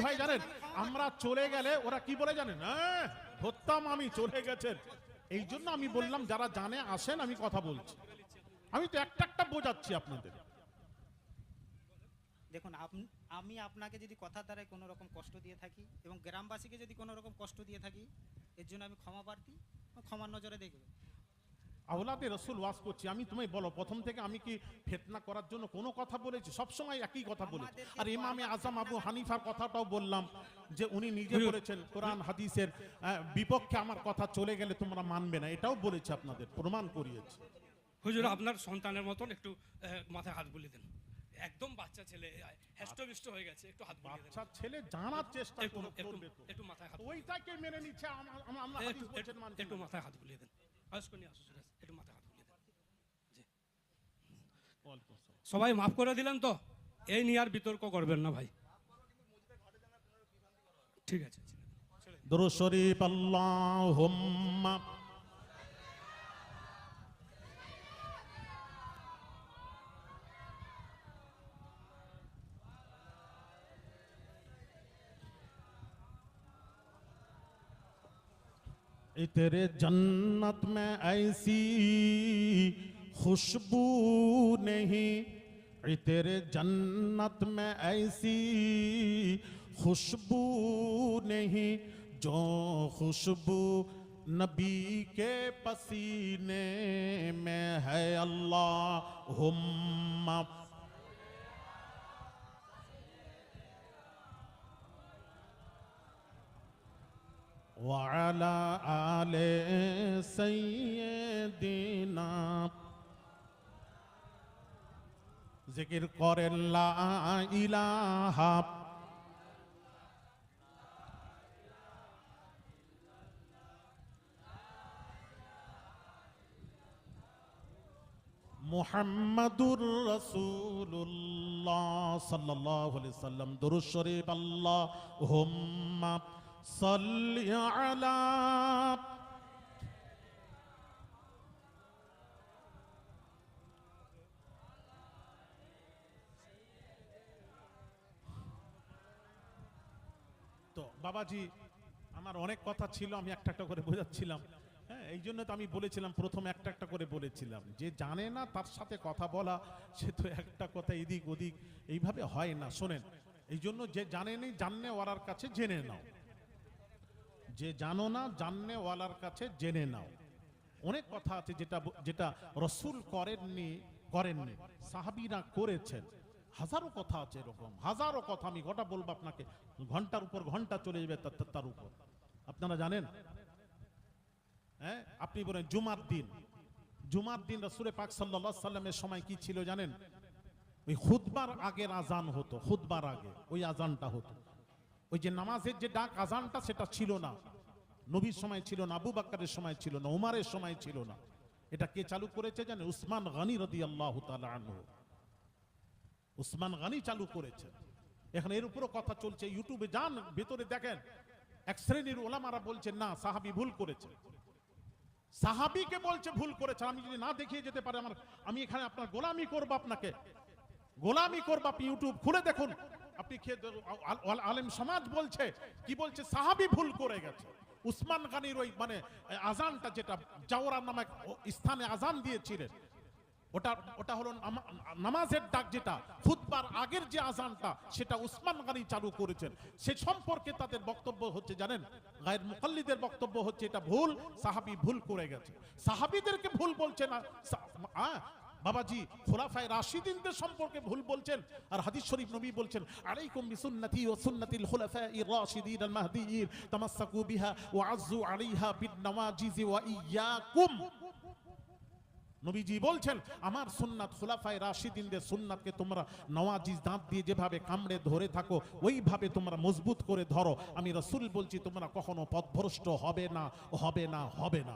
হয় জানেন, আমরা চলে গেলে ওরা কি বলে জানেন, হ্যাঁ ধরতাম আমি, চলে গেছেন। এই জন্য আমি বললাম যারা জানে আসেন, আমি কথা বলছি, আমি তো একটা একটা বোঝাচ্ছি আপনাদের। দেখুন, আমি আপনাকে যদি কথার দ্বারাই কোনো রকম কষ্ট দিয়ে থাকি এবং গ্রামবাসীকে যদি কোনো রকম কষ্ট দিয়ে থাকি, এর জন্য আমি ক্ষমা প্রার্থী, ক্ষমার নজরে দেখবে। আওলাদে রসুল ওয়াজ করছি, আমি তুমি বলো প্রথম থেকে আমি কি ফিতনা করার জন্য কোনো কথা বলেছি? সবসময় একই কথা বলেছি। আর ইমামে আজম আবু হানিফার কথাটাও বললাম যে উনি নিজে বলেছেন কোরআন হাদিসের বিপক্ষে আমার কথা চলে গেলে তোমরা মানবে না, এটাও বলেছি, আপনাদের প্রমাণ করিয়েছি। হুজুর, আপনার সন্তানের মতন একটু মাথায় হাত বুলিয়ে দেন। একদম বাচ্চা ছেলে, হেষ্টবিষ্ট হয়ে গেছে, একটু হাত বুলিয়ে দেন। বাচ্চা ছেলে জানার চেষ্টা করবে তো, একটু মাথায় হাত, ওইটাকে মেনে নিচ্ছে। আমরা হাদিস বলছেন মানছি একটু না। মাথায় হাত বুলিয়ে দেন। আজকনি আসুন, একটু মাথায় হাত বুলিয়ে দেন। জি, সবাই মাফ করে দিলেন তো? এই নিয়ে আর বিতর্ক করবেন না ভাই, ঠিক আছে? দুরূদ শরীফ আল্লাহুম্মা तेरे जन्नत में ऐसी खुशबू नहीं, तेरे जन्नत में ऐसी खुशबू नहीं जो खुशबू नबी के पसीने में है। अल्लाहुम्मा وعلى آل سيدنا जिक्र करें ला इलाहा मुहम्मदुर रसूलुल्लाह सल्लल्लाहु अलैहि वसल्लम। दुरूद शरीफ अल्लाहुम्मा सल्लि अला তো বাবাজি আমার অনেক কথা ছিল, আমি একটা একটা করে বোঝাচ্ছিলাম। হ্যাঁ, এই জন্য তো আমি বলেছিলাম প্রথম একটা একটা করে বলেছিলাম, যে জানে না তার সাথে কথা বলা, সে তো একটা কথা এদিক ওদিক এইভাবে হয় না। শোনেন, এই জন্য যে জানে নেই জাননে ওয়ালার কাছে জেনে নাও, যে জানো না জাননে ওয়ালার কাছে জেনে নাও। অনেক কথা আছে যেটা যেটা রসুল করেননি, সাহাবীরা করেছেন। হাজারো কথা আছে এরকম, হাজারো কথা আমি গোটা বলবো আপনাকে, ঘন্টার উপর ঘন্টা চলে যাবে তার উপর। আপনারা জানেন, হ্যাঁ আপনি বলেন জুমার দিন রাসূল পাক সাল্লাল্লাহু আলাইহি সাল্লামের সময় কি ছিল জানেন? ওই খুতবার আগের আজান হতো, খুতবার আগে ওই আজানটা হতো। ওই যে নামাজের যে ডাক আজানটা, সেটা ছিল না নবীর সময়, ছিল না আবু বকরের সময়, ছিল না উমরের সময়, ছিল না। এটা কে চালু করেছে জানেন? উসমান গনি রাদিয়াল্লাহু তাআলা আনহু। উসমান গনি চালু করেছেন। এখন এর উপরও কথা চলছে, ইউটিউবে যান ভেতরে দেখেন, এক শ্রেণীর ওলামারা বলছেন না সাহাবী ভুল করেছে, সাহাবীকে বলছে ভুল করেছে। আমি যদি না দেখিয়ে যেতে পারে আমি এখানে আপনার গোলামি করব, আপনাকে গোলামি করব। আপনি ইউটিউব খুলে দেখুন, আপনি আলেম সমাজ বলছে কি বলছে, সাহাবী ভুল করে গেছে। উসমান গনির ওই মানে আজানটা, যেটা জাওরা নামক স্থানে আজান দিয়েছিলেন, ওটা হলো নামাজের ডাক, যেটা খুতবার আগের যে আজানটা, সেটা উসমান গনি চালু করেছেন। সে সম্পর্কে তাদের বক্তব্য হচ্ছে জানেন, গায়ের মুকাল্লিদের বক্তব্য হচ্ছে এটা ভুল, সাহাবী ভুল করে গেছে। সাহাবীদেরকে ভুল বলছে না বাবাজি, খুলাফায়ে রাশিদিনদের সম্পর্কে ভুল বলছেন। আর হাদিস শরীফ নবী বলছেন, আলাইকুম বিসুন্নতি ওয়া সুন্নাতিল খুলাফায়ে রাশিদিন আল মাহদিয়িন তামাসসাকু বিহা ওয়া আযু আলাইহা বিন নওয়াজিজ ওয়া ইয়াকুম। নবীজি বলছেন, আমার সুন্নাত, খুলাফায়ে রাশিদিনদের সুন্নাতকে তোমরা নওয়াজিজ দাঁত দিয়ে যেভাবে কামড়ে ধরে থাকো, ওইভাবে তোমরা মজবুত করে ধরো। আমি রাসূল বলছি, তোমরা কখনো পথভ্রষ্ট হবে না, হবে না, হবে না।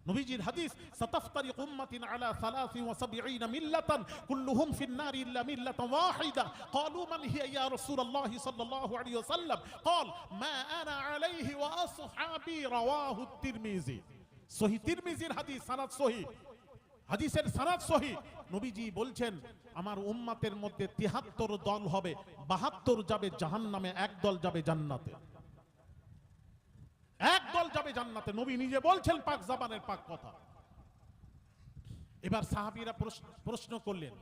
নবীজির হাদিস, সাতাফতারিক উম্মতিন আলা 73 মিল্লাতান কুল্লুহুম ফিন নার ইল্লা মিল্লাতান ওয়াহিদা। ক্বালু মান হিয়া ইয়া রাসূলুল্লাহ সাল্লাল্লাহু আলাইহি ওয়াসাল্লাম? ক্বাল মা আনা আলাইহি ওয়া আসহাবি। রাওয়াহু তিরমিজি। সহিহ তিরমিজির হাদিস, সানাদ সহিহ। হাদিসের সনদ সহিহ। নবীজি বলছেন আমার উম্মতের মধ্যে 73 দল হবে, 72 যাবে জাহান্নামে, এক দল যাবে জান্নাতে। এক দল যাবে জান্নাতে, নবী নিজে বলছেন, পাক জাবানের পাক কথা। এবার সাহাবীরা প্রশ্ন করলেন,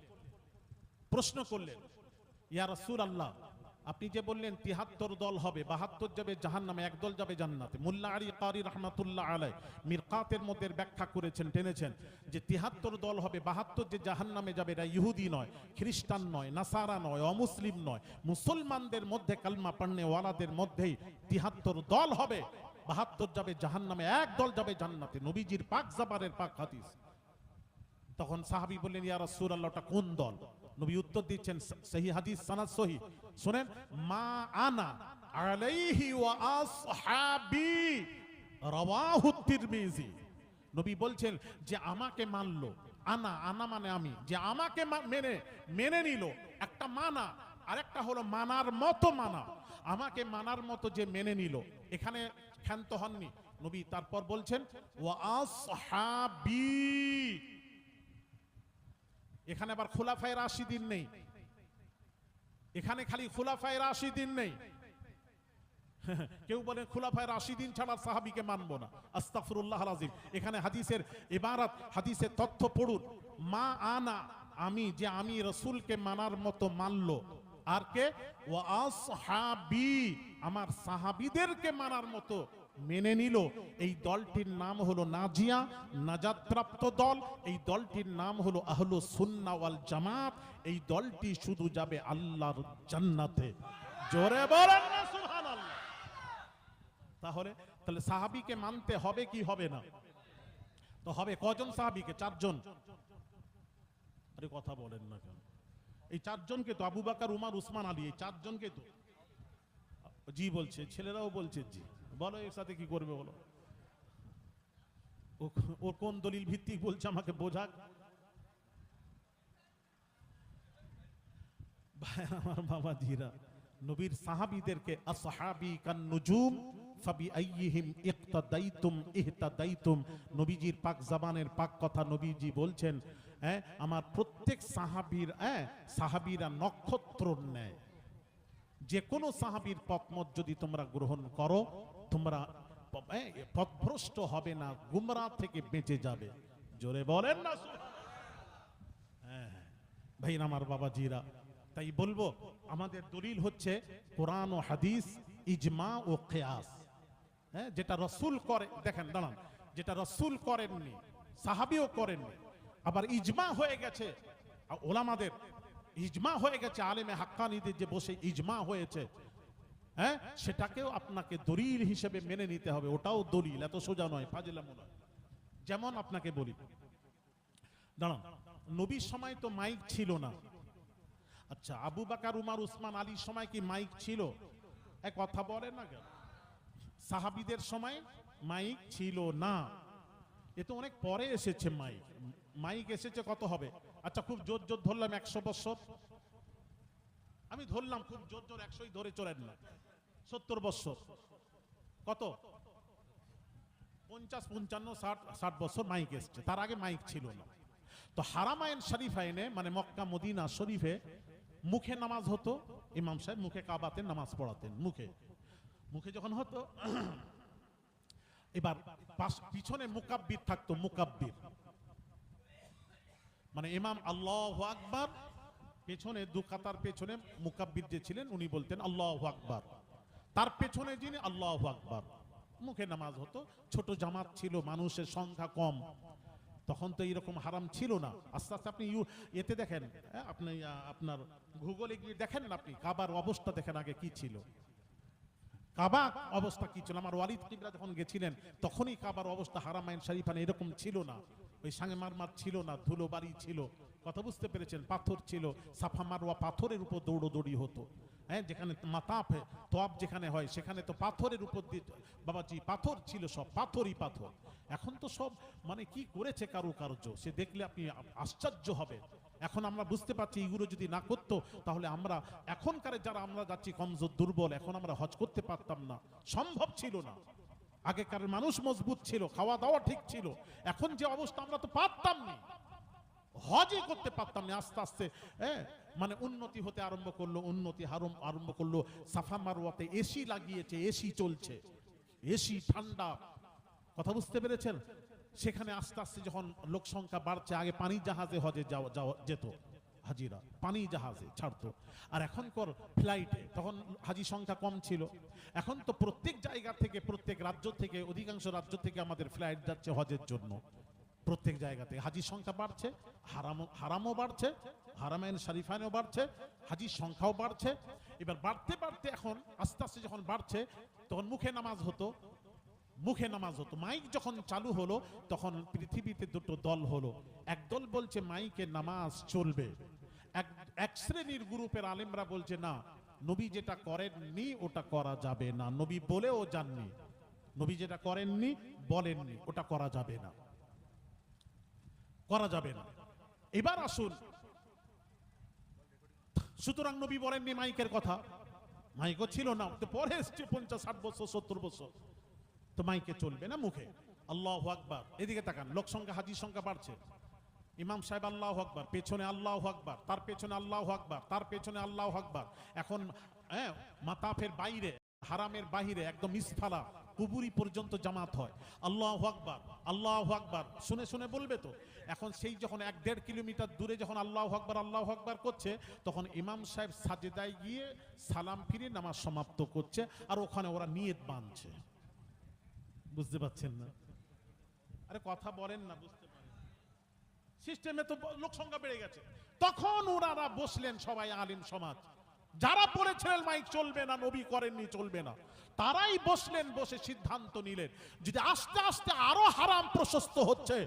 ইয়া রাসূলুল্লাহ, আপনি যে বললেন 73 দল হবে, 72 যাবে জাহান্নামে, এক দল যাবে জান্নাতে। মোল্লা আলী কারি রাহমাতুল্লাহ আলাইহি মিরকাতের মধ্যে ব্যাখ্যা করেছেন, টেনেছেন যে 73 দল হবে, 72 যে জাহান্নামে যাবে এরা ইহুদি নয়, খ্রিস্টান নয়, নাসারা নয়, অমুসলিম নয়, মুসলমানদের মধ্যে কালমা পড়নে ওয়ালাদের মধ্যেই 73 দল হবে, 72 যাবে জাহান্নামে, এক দল যাবে জান্নাতে। নবীজির পাক জাবানের পাক হাদিস। তখন সাহাবী বললেন, ইয়া রাসূলুল্লাহ, ওটা কোন দল? নবী উত্তর দিচ্ছেন, সহিহ হাদিস, সনদ সহিহ, শুনেন, মা আনা আলাইহি ওয়া আসহাবি, রাওয়াহু তিরমিজি। নবী বলছেন যে আমাকে মানলো, আনা মানে আমি, যে আমাকে মেনে নিল, একটা মানা, আরেকটা হলো মানার মতো মানা। আমাকে মানার মতো যে মেনে নিল, এখানে ক্ষান্ত হননি নবী। তারপর বলছেন ওয়া আসহাবি, এখানে আবার খুলাফায়ে রাশিদিন নেই, এখানে খালি খুলাফায়ে রাশিদিন নেই। কেউ বলেন খুলাফায়ে রাশিদিন ছাড়া সাহাবীকে মানবো না, আস্তাগফিরুল্লাহল আযীম। এখানে হাদিসের ইবারত, হাদিসের তথ্য পড়ুন, মা আনা, আমি, যে আমি রাসূলকে মানার মতো মানলো, আর কে? ওয়া আসহাবি, আমার সাহাবীদেরকে মানার মতো মেনে নিল, এই দলটির নাম হলো নাজিয়া, নাজাতপ্রাপ্ত দল। এই দলটির নাম হলো আহলুস সুন্নাহ ওয়াল জামাত। এই দলটি শুধু যাবে আল্লাহর জান্নাতে। জোরে বলেন না সুবহানাল্লাহ। তাহলে সাহাবীকে মানতে হবে কি হবে না? তো হবে। কজন সাহাবীকে? 4 জন। আরে কথা বলেন না কেন? এই 4 জনকে তো, আবু বকর, উমর, উসমান, আলী, এই 4 জনকে তো জি বলছে, ছেলেরাও বলছে জি। বলো এর সাথে কি করবে বলো? ও কোন দলিল ভিত্তিক বলছে আমাকে বোঝাক। ভাই আমার বাবাজিরা, নবীর সাহাবীদেরকে আসহাবী কান নুজুম ফাবিআইয়িহিম ইক্তাদাইতুম ইহতাদাইতুম, নবীজির পাক জবানের পাক কথা। নবীজি বলছেন, আমার প্রত্যেক সাহাবীরা নক্ষত্রর ন্যায়। যে কোনো সাহাবীর পথমত যদি তোমরা গ্রহণ করো, তোমরা পথভ্রষ্ট হবে না, গুমরাহ থেকে বেঁচে যাবে। জোরে বলেন না। ভাই আমার বাবাজিরা, তাই বলবো আমাদের দলিল হচ্ছে কোরআন ও হাদিস, ইজমা ও কিয়াস। যেটা রাসূল করে, দেখেন দাঁড়ান, যেটা রাসূল করেননি, সাহাবীও করেননি, আবার ইজমা হয়ে গেছে ওলামাদের, ইজমা হয়ে গেছে আলেমে হাক্কানীদের যে বসে ইজমা হয়েছে, সেটাকেও আপনাকে দলিল হিসেবে মেনে নিতে হবে। ওটাও দলিল, এত সোজা নয়, ফাজিলামো নয়। যেমন আপনাকে বলি, দাঁড়ান, নবীর সময় তো মাইক ছিল না। আচ্ছা, আবু বকর, উমর, উসমান, আলীর সময় কি মাইক ছিল? এক কথা বলেন না কেন? সাহাবীদের সময় মাইক ছিল না, এ তো অনেক পরে এসেছে মাইক। মাইক এসেছে কত হবে? আচ্ছা, খুব জোর জোর ধরলাম 100 বছর, আমি ধরলাম খুব জোর জোর 100ই ধরে চলেন না, 70 বছর, কত? 50, 55, 60 বছর মাইক এসছে। তার আগে মাইক ছিল না। তো হারামাইন শরীফাইনে, মানে মক্কা মদিনা শরীফে মুখে নামাজ হতো। ইমাম সাহেব মুখে কাবাতে নামাজ পড়াতেন, মুখে যখন হতো, এবার পিছনে মুকাব্বির থাকতো। মুকাব্বির মানে ইমাম আল্লাহু আকবার, পেছনে 2 কাতার পেছনে মুকাব্বির যে ছিলেন উনি বলতেন আল্লাহু আকবার, তার পেছনে যিনি আল্লাহু আকবার। মুখে নামাজ হতো, ছোট জামাত ছিল, মানুষের সংখ্যা কম, তখন তো এরকম হারাম ছিল না। আস্তে আস্তে আপনি এতে দেখেন, আপনি আপনার গুগলে গিয়ে দেখেন না, আপনি কাবার অবস্থা দেখেন আগে কি ছিল, কাবার অবস্থা কি ছিল। আমার ওয়ালিদ কিবলা যখন গেছিলেন তখনই কাবার অবস্থা, হারামাইন শরীফানে এরকম ছিল না, ওই সাঙ্গে মারমার ছিল না, ধুলো বাড়ি ছিল, কথা বুঝতে পেরেছেন, পাথর ছিল, সাফা মারওয়া পাথরের উপর দৌড়োদৌড়ি হতো। যেখানে মাতাফ তোয়াব যেখানে হয় সেখানে তো পাথরের উপর দিয়ে বাবাজি পাথর ছিল, সব পাথরই পাথর। এখন তো সব মানে কি করেছে কারুকার্য, সে দেখলে আপনি আশ্চর্য হবে। এখন আমরা বুঝতে পারছি এগুলো যদি না করতো তাহলে আমরা এখনকার যারা আমরা যাচ্ছি কমজোর দুর্বল, এখন আমরা হজ করতে পারতাম না, সম্ভব ছিল না। আগেকার মানুষ মজবুত ছিল, খাওয়া দাওয়া ঠিক ছিল, এখন যে অবস্থা আমরা তো পারতাম না। হজই করতে পারতাম না। আস্তে আস্তে মানে উন্নতি হতে আরম্ভ করলো, উন্নতি আরম্ভ করলো। সাফা মারওয়াতে এসি লাগিয়েছে, এসি চলছে, এসি ঠান্ডা, কথা বুঝতে পেরেছেন? সেখানে আস্তে আস্তে যখন লোক সংখ্যা বাড়ছে, আগে পানি জাহাজে হজে যাওয়া যেত, হাজিরা পানি জাহাজে ছাড়তো, আর এখনকার ফ্লাইটে। তখন হাজি সংখ্যা কম ছিল। এখন তো প্রত্যেক জায়গা থেকে, প্রত্যেক রাজ্য থেকে, অধিকাংশ রাজ্য থেকে আমাদের ফ্লাইট যাচ্ছে হজের জন্য। প্রত্যেক জায়গাতে হাজির সংখ্যা বাড়ছে, হারামও বাড়ছে, হারামাইন শরীফাইনও বাড়ছে, হাজির সংখ্যাও বাড়ছে। এবার বাড়তে বাড়তে এখন আস্তে আস্তে যখন বাড়ছে, তখন মুখে নামাজ হতো, মাইক যখন চালু হলো, তখন পৃথিবীতে দুটো দল হলো। এক দল বলছে মাইকে নামাজ চলবে, এক শ্রেণীর গ্রুপের আলেমরা বলছে না, নবী যেটা করেননি ওটা করা যাবে না, নবী বলেও যাননি, নবী যেটা করেননি বলেননি ওটা করা যাবে না, করা যাবে না। এবার আসুন, সুতরাং নবী বলেননি মাইকের কথা, মাইকও ছিল না, তো পরে এসছে 50-60 বছর 70 বছর, তো মাইকে চলবে না, মুখে আল্লাহু আকবার। এদিকে তাকান, লোক সংখ্যা, হাজির সংখ্যা বাড়ছে, ইমাম সাহেব আল্লাহু আকবার, পেছনে আল্লাহু আকবার, তার পেছনে আল্লাহু আকবার, তার পেছনে আল্লাহু আকবার। এখন মাতাফের বাইরে, হারামের বাইরে একদম ইসফালা কুবুরি পর্যন্ত জামাত হয়, আল্লাহু আকবার, আল্লাহু আকবার শুনে শুনে বলবে তো। এখন সেই যখন 1-1.5 কিলোমিটার দূরে যখন আল্লাহু আকবার করছে, তখন ইমাম সাহেব সাজেদায় গিয়ে সালাম ফিরে নামাজ সমাপ্ত করছে, আর ওখানে ওরা নিয়ত বাঁধছে। বুঝতে পারছেন না? আরে কথা বলেন না, বুঝতে পারেন? সিস্টেমে তো লোক সংখ্যা বেড়ে গেছে। তখন ওনারা বসলেন সবাই, আলিম সমাজ যারা বলেছিলেন মাইক চলবে না, নবী করেননি চলবে না, তারাই বসলেন, বসে সিদ্ধান্ত নিলেন, যদি আস্তে আস্তে আরো হারাম প্রশস্ত হচ্ছে,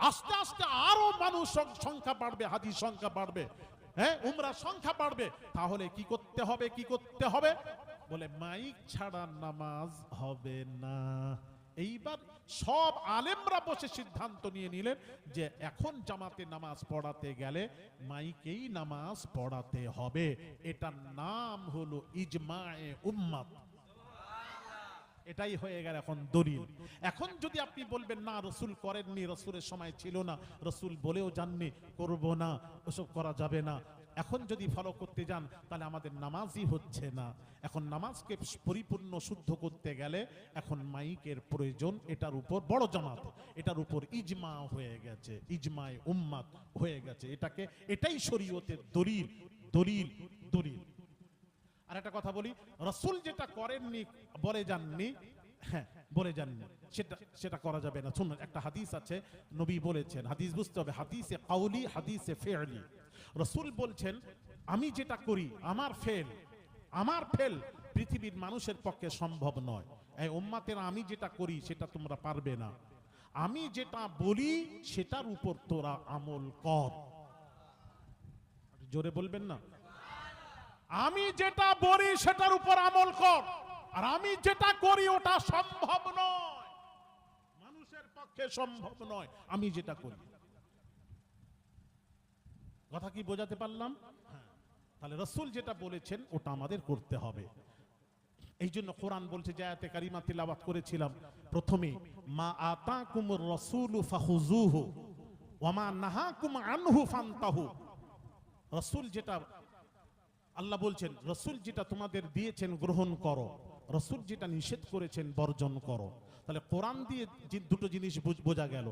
আস্তে আস্তে আরো মানুষ সংখ্যা বাড়বে, হাজির সংখ্যা বাড়বে, উমরা সংখ্যা বাড়বে, তাহলে কি করতে হবে, কি করতে হবে? বলে মাইক ছাড়া নামাজ হবে না। এইবার সব আলেমরা বসে সিদ্ধান্ত নিয়ে নিলেন যে এখন জামাতে নামাজ পড়াতে গেলে মাইকেই নামাজ পড়াতে হবে। এটার নাম হলো ইজমায়ে উম্মাত। এটাই হয়ে গেল এখন দলিল। এখন যদি আপনি বলবেন না রসুল করেননি, রসুলের সময় ছিল না, রসুল বলেও জাননি, করব না, ওসব করা যাবে না, এখন যদি ফলো করতে যান তাহলে আমাদের নামাজই হচ্ছে না। এখন নামাজকে পরিপূর্ণ শুদ্ধ করতে গেলে এখন মাইকের প্রয়োজন। এটার উপর বড় জামাত, এটার উপর ইজমা হয়ে গেছে, ইজমায়ে উম্মাত হয়ে গেছে। এটাই শরীয়তের দলিল, দলিল, দলিল। আর একটা কথা বলি, রাসূল যেটা করেননি, বলে যাননি, বলে যাননি, সেটা করা যাবে না। শুনুন, একটা হাদিস আছে, নবী বলেছেন, হাদিস বুঝতে হবে, হাদিসে কাউলি, হাদিসে ফি'লি। রাসূল বলছেন আমি যেটা করি, আমার ফেল পৃথিবীর মানুষের পক্ষে সম্ভব নয়। এই উম্মতেরা আমি যেটা করি সেটা তোমরা পারবে না, আমি যেটা বলি সেটার উপর তোরা আমল কর। জোরে বলবেন না? আমি যেটা বলি সেটার উপর আমল কর, আর আমি যেটা করি ওটা সম্ভব নয়, মানুষের পক্ষে সম্ভব নয় আমি যেটা করি। কথা কি বোঝাতে পারলাম? তাহলে রাসূল যেটা বলেছেন ওটা আমাদের করতে হবে। এই জন্য কোরআন বলছে, যে আয়াতে কারিমা তিলাওয়াত করেছিলাম প্রথমে, মা আতাকুমুর রাসূলু ফাখুযুহু ওয়া মা নাহাকুম আনহু ফান্তাহু। রাসূল যেটা, আল্লাহ বলছেন রাসূল যেটা তোমাদের দিয়েছেন গ্রহণ করো, রাসূল যেটা নিষেধ করেছেন বর্জন করো। তাহলে কোরআন দিয়ে দুটো জিনিস বোঝা গেল,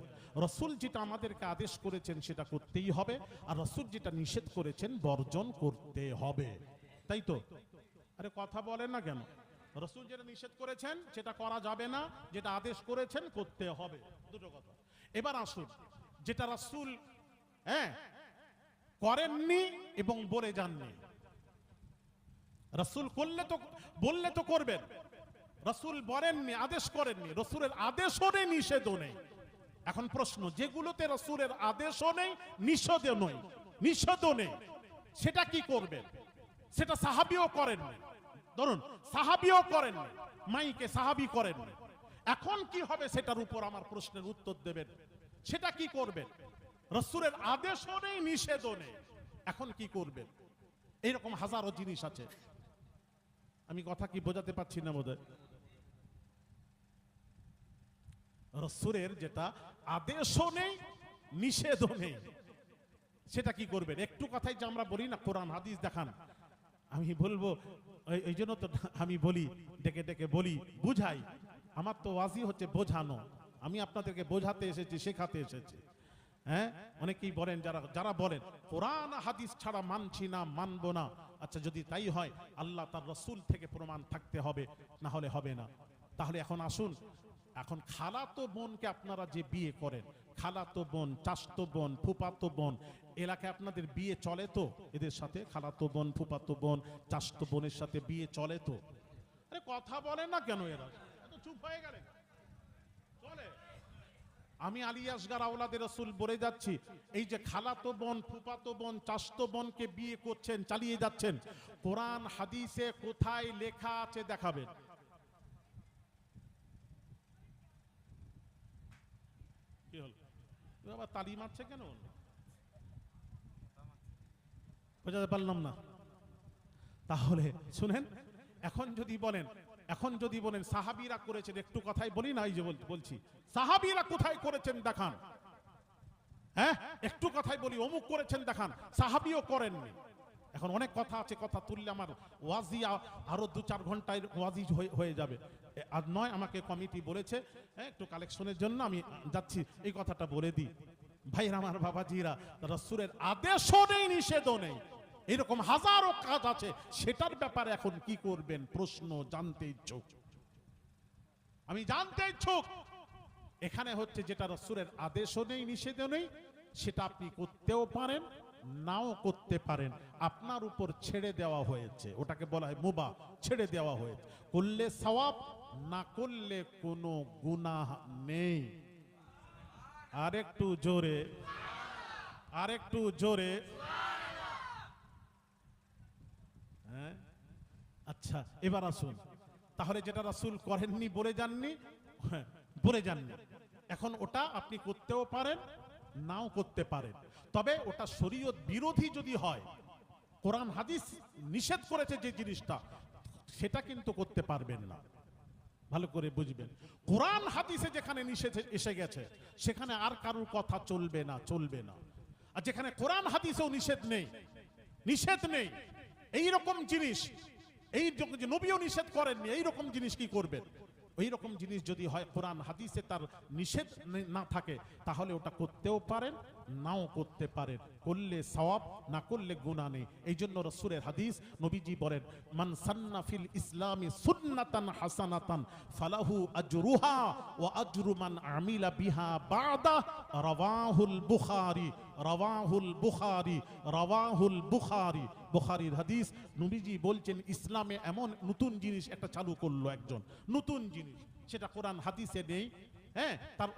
রাসূল যেটা আমাদেরকে আদেশ করেছেন সেটা করতেই হবে, আর রাসূল যেটা নিষেধ করেছেন বর্জন করতে হবে, তাই তো? আরে কথা বলেন না কেন? রাসূল যেটা নিষেধ করেছেন সেটা করা যাবে না, যেটা আদেশ করেছেন করতে হবে, দুটো কথা। এবার আসুন, যেটা রাসূল করেননি এবং বলে যাননি, রাসূল করলে তো, বললে তো করবেন, রাসূল বলেননি, আদেশ করেননি, রাসূলের আদেশও নেই, নিষেধও নেই। এখন প্রশ্ন, যেগুলোতে রাসূলের আদেশও নেই, নিষেধও নেই, সেটা কি করবেন? সেটা সাহাবীও করেননি, ধরুন সাহাবীও করেননি, মাইকে সাহাবী করেননি, এখন কি হবে সেটার উপর আমার প্রশ্নের উত্তর দেবেন। সেটা কি করবেন? রাসূলের আদেশও নেই, নিষেধও নেই, এখন কি করবেন? এইরকম হাজারো জিনিস আছে। আমি কথা কি বোঝাতে পারছি না বোধহয়? রাসূলের যেটা আদেশও নেই, নিষেধও নেই, সেটা কি করবেন? একটু কথাই যে আমরা বলি না কোরআন হাদিস দেখান, আমি বলবো এই জন্য তো আমি বলি, ডেকে ডেকে বলি, বুঝাই। আমার তো ওয়াজি হচ্ছে বোঝানো, আমি আপনাদেরকে বোঝাতে এসেছি, শেখাতে এসেছি। হ্যাঁ, অনেকেই বলেন, যারা বলেন কোরআন হাদিস ছাড়া মানছি না, মানবো না। আচ্ছা, যদি তাই হয় আল্লাহ তার রসুল থেকে প্রমাণ থাকতে হবে, না হলে হবে না। তাহলে এখন আসুন, এখন খালাতো বোনকে আপনারা যে বিয়ে করেন, খালাতো বোন, চাচতো বোন, ফুফাতো বোন, এলাকায় আপনাদের বিয়ে চলে তো? এদের সাথে খালাতো বোন, ফুফাতো বোন, চাচতো বোনের সাথে বিয়ে চলে তো? আরে কথা বলে না কেন এরা? এত চুপ হয়ে গেলে চলে? আমি আলী আসগার আওলাদের রাসূল বলে যাচ্ছি, এই যে খালাতো বোন, ফুফাতো বোন, চাচতো বোনকে বিয়ে করছেন, চালিয়ে যাচ্ছেন, কোরআন হাদিসে কোথায় লেখা আছে দেখাবেন। কি হলো? আবার তালি মারছে কেন? বোঝাতে পারলাম না। তাহলে শুনেন, এখন যদি বলেন সাহাবীরা করেছেন, একটু কথাই বলি না, এই যে বলছি সাহাবীরা কোথায় করেছেন দেখান। হ্যাঁ, একটু কথাই বলি অমুক করেছেন দেখান, সাহাবীও করেননি। এখন অনেক কথা আছে, কথা তুললে আমার ওয়াজি আরো 2-4 ঘন্টায় ওয়াজি হয়ে যাবে। আর নয়, আমাকে কমিটি বলেছে একটু কালেকশনের জন্য, আমি যাচ্ছি, এই কথাটা বলে দিই। ভাইরা আমার, বাবাজিরা, রাসূলের আদেশও নেই, নিষেধও নেই, এরকম হাজারো কাজ আছে, সেটার ব্যাপারে এখন কি করবেন? প্রশ্ন জানতে ইচ্ছুক, আমি জানতে ইচ্ছুক। এখানে হচ্ছে যেটা রাসূলের আদেশও নেই, নিষেধও নেই, সেটা আপনি করতেও পারেন, নাও করতে পারেন, আপনার উপর ছেড়ে দেওয়া হয়েছে। ওটাকে বলা হয় মুবাহ, ছেড়ে দেওয়া হয়েছে। করলে সওয়াব, না করলে কোনো গুনাহ নেই। আরেকটু জোরে, আরেকটু জোরে। হ্যাঁ, আচ্ছা, এবার আসুন, তাহলে যেটা রাসূল করেননি, বলে যাননি, হ্যাঁ, বলে যাননি, এখন ওটা আপনি করতেও পারেন, নাও করতে পারেন। তবে ওটা শরীয়ত বিরোধী যদি হয়, কোরআন হাদিস নিষেধ করেছে যে জিনিসটা, সেটা কিন্তু করতে পারবেন না। ভালো করে বুঝবেন, কোরআন হাদিসে যেখানে নিষেধ এসে গেছে, সেখানে আর কারোর কথা চলবে না, চলবে না। আর যেখানে কোরআন হাদিসেও নিষেধ নেই, নিষেধ নেই, এইরকম জিনিস, এই যে নবীও নিষেধ করেননি, এইরকম জিনিস কি করবেন? ওই রকম জিনিস যদি হয়, কোরআন হাদিসে তার নিষেধ না থাকে, তাহলে ওটা করতেও পারেন, নাও করতে পারেন। করলে সওয়াব, না করলে গুনাহ নেই। এই জন্য রাসূলের হাদিস, নবীজি বলেন, মান সান্না ফিল ইসলামি সুন্নাতান হাসানাতান ফালাহু আজরুহা ওয়া আজরু মান আমিলা বিহা বাদা। রাওয়াহুল বুখারী, রাওয়াহুল বুখারী, রাওয়াহুল বুখারী। বুখারীর হাদিস। নবীজি বলছেন, ইসলামে এমন নতুন জিনিস একটা চালু করলো একজন, নতুন জিনিস, সেটা কোরআন হাদিসে নেই। হ্যাঁ, তার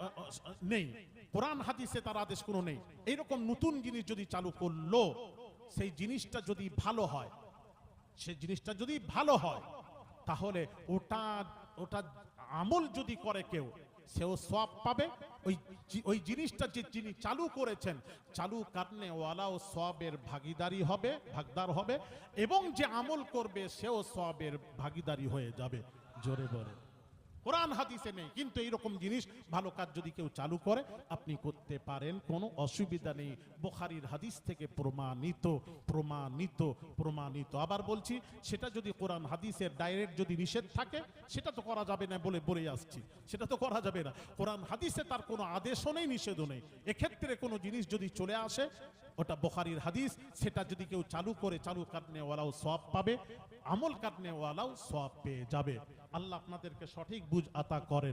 নেই, কোরআন হাদিসে তার আদেশ কোনো নেই। এইরকম নতুন জিনিস যদি চালু করলো, সেই জিনিসটা যদি ভালো হয়, সেই জিনিসটা যদি ভালো হয়, তাহলে ওটা আমল যদি করে কেউ, সেও সওয়াব পাবে। ওই জিনিসটা যে যিনি চালু করেছেন, চালু কারণে ওয়ালাও সওয়াবের ভাগীদারি হবে, ভাগদার হবে, এবং যে আমল করবে সেও সওয়াবের ভাগীদারি হয়ে যাবে। জোরে বলে, কোরআন হাদিসে নেই, কিন্তু এইরকম জিনিস, ভালো কাজ যদি কেউ চালু করে, আপনি করতে পারেন, কোনো অসুবিধা নেই। বুখারীর হাদিস থেকে প্রমাণিত, প্রমাণিত, প্রমাণিত। আবার বলছি, সেটা যদি কোরআন হাদিসের ডাইরেক্ট যদি নিষেধ থাকে, সেটা তো করা যাবে না, বলে আসছি, সেটা তো করা যাবে না। কোরআন হাদিসে তার কোনো আদেশও নেই, নিষেধও নেই। এক্ষেত্রে কোনো জিনিস যদি চলে আসে, ওটা বুখারীর হাদিস, সেটা যদি কেউ চালু করে, চালু কারণে ওয়ালাও সওয়াব পাবে, আমল কারণে ওয়ালাও সওয়াব পেয়ে যাবে। আল্লাহ আপনাদেরকে সঠিক বুঝ আতা করেন।